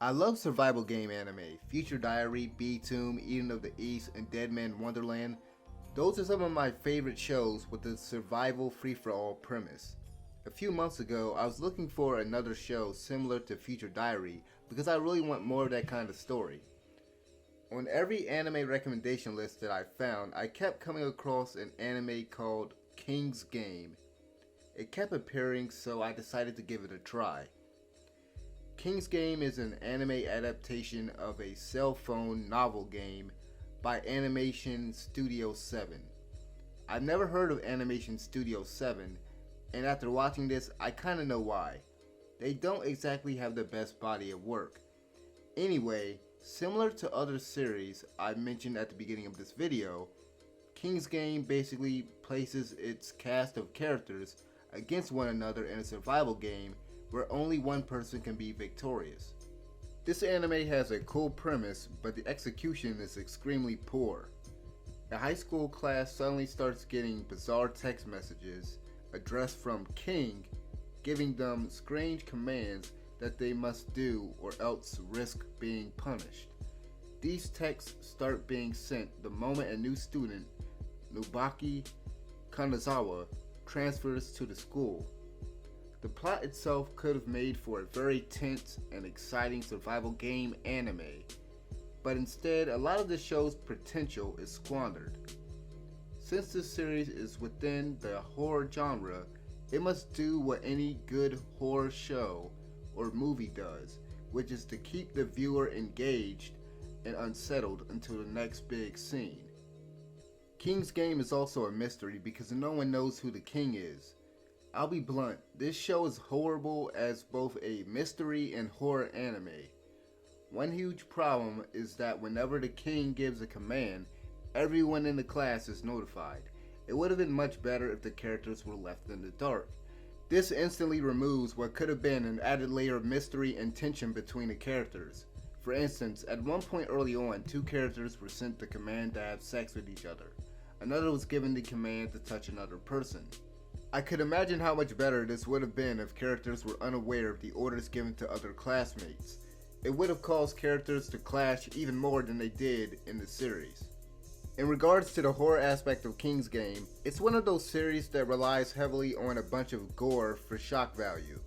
I love survival game anime. Future Diary, B-Tomb, Eden of the East, and Dead Man Wonderland. Those are some of my favorite shows with a survival free-for-all premise. A few months ago, I was looking for another show similar to Future Diary because I really want more of that kind of story. On every anime recommendation list that I found, I kept coming across an anime called King's Game. It kept appearing, so I decided to give it a try. King's Game is an anime adaptation of a cell phone novel game by Animation Studio 7. I've never heard of Animation Studio 7, and after watching this, I kinda know why. They don't exactly have the best body of work. Anyway, similar to other series I mentioned at the beginning of this video, King's Game basically places its cast of characters against one another in a survival game where only one person can be victorious. This anime has a cool premise, but the execution is extremely poor. A high school class suddenly starts getting bizarre text messages addressed from King, giving them strange commands that they must do or else risk being punished. These texts start being sent the moment a new student, Nobaki Kanazawa, transfers to the school. The plot itself could have made for a very tense and exciting survival game anime, but instead a lot of the show's potential is squandered. Since this series is within the horror genre, it must do what any good horror show or movie does, which is to keep the viewer engaged and unsettled until the next big scene. King's Game is also a mystery because no one knows who the king is. I'll be blunt, this show is horrible as both a mystery and horror anime. One huge problem is that whenever the king gives a command, everyone in the class is notified. It would have been much better if the characters were left in the dark. This instantly removes what could have been an added layer of mystery and tension between the characters. For instance, at one point early on, two characters were sent the command to have sex with each other. Another was given the command to touch another person. I could imagine how much better this would have been if characters were unaware of the orders given to other classmates. It would have caused characters to clash even more than they did in the series. In regards to the horror aspect of King's Game, it's one of those series that relies heavily on a bunch of gore for shock value.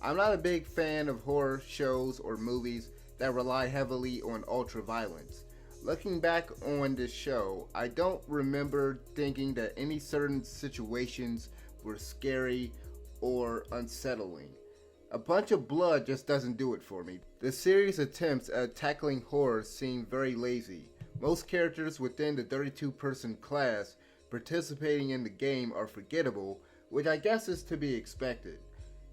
I'm not a big fan of horror shows or movies that rely heavily on ultra violence. Looking back on this show, I don't remember thinking that any certain situations were scary or unsettling. A bunch of blood just doesn't do it for me. The series' attempts at tackling horror seem very lazy. Most characters within the 32-person class participating in the game are forgettable, which I guess is to be expected.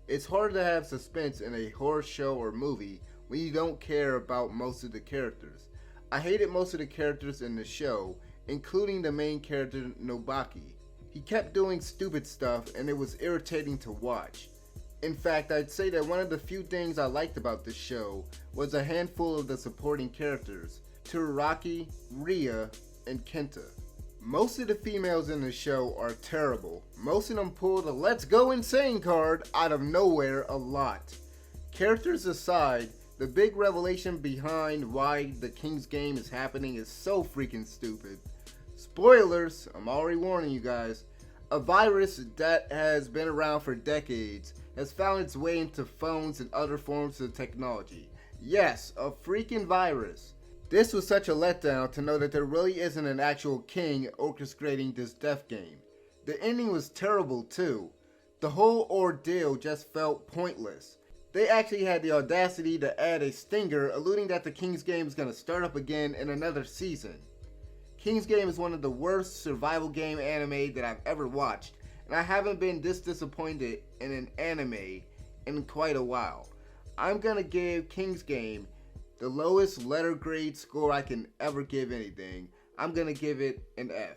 It's hard to have suspense in a horror show or movie when you don't care about most of the characters. I hated most of the characters in the show, including the main character Nobaki. He kept doing stupid stuff and it was irritating to watch. In fact, I'd say that one of the few things I liked about this show was a handful of the supporting characters, Tsuraki, Ria, and Kenta. Most of the females in the show are terrible. Most of them pull the "let's go insane" card out of nowhere a lot. Characters aside, the big revelation behind why the King's Game is happening is so freaking stupid. Spoilers, I'm already warning you guys. A virus that has been around for decades has found its way into phones and other forms of technology. Yes, a freaking virus. This was such a letdown to know that there really isn't an actual king orchestrating this death game. The ending was terrible too. The whole ordeal just felt pointless. They actually had the audacity to add a stinger alluding that the King's Game is going to start up again in another season. King's Game is one of the worst survival game anime that I've ever watched, and I haven't been this disappointed in an anime in quite a while. I'm gonna give King's Game the lowest letter grade score I can ever give anything. I'm gonna give it an F.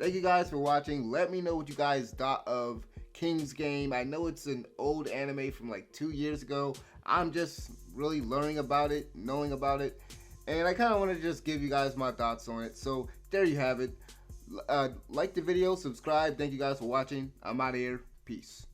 Thank you guys for watching. Let me know what you guys thought of King's Game. I know it's an old anime from like 2 years ago. I'm just really learning about it, knowing about it. And I kind of want to just give you guys my thoughts on it. So there you have it. Like the video, subscribe. Thank you guys for watching. I'm out of here. Peace.